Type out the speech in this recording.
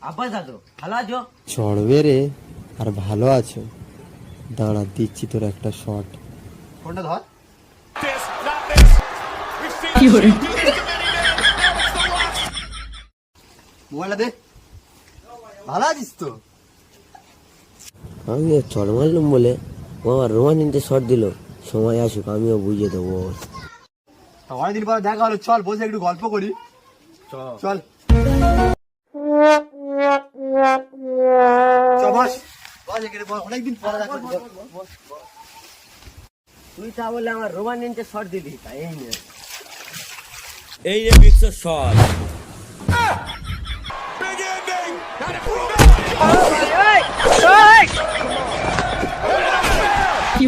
আব্বা দাদু ভালো আছো? চড়বে রে, আর ভালো আছো? দাঁড়া, দিচ্ছি তোর একটা শট। ফোনটা ধর। মোবাইলটা দে। ভালো আছিস তো? আমি চড় মারলুম বলে ও আমার রোমাঞ্চে শট দিল। সময় আসুক, আমিও বুঝিয়ে দেবো। অনেকদিন পরে দেখা হলো, চল বসে একটু গল্প করি। চল অনেকদিন পরে দেখা হলো। তুই তা বলে আমার রোমাঞ্চে শট দিলি, তাই এই রে বিক্স শট। কি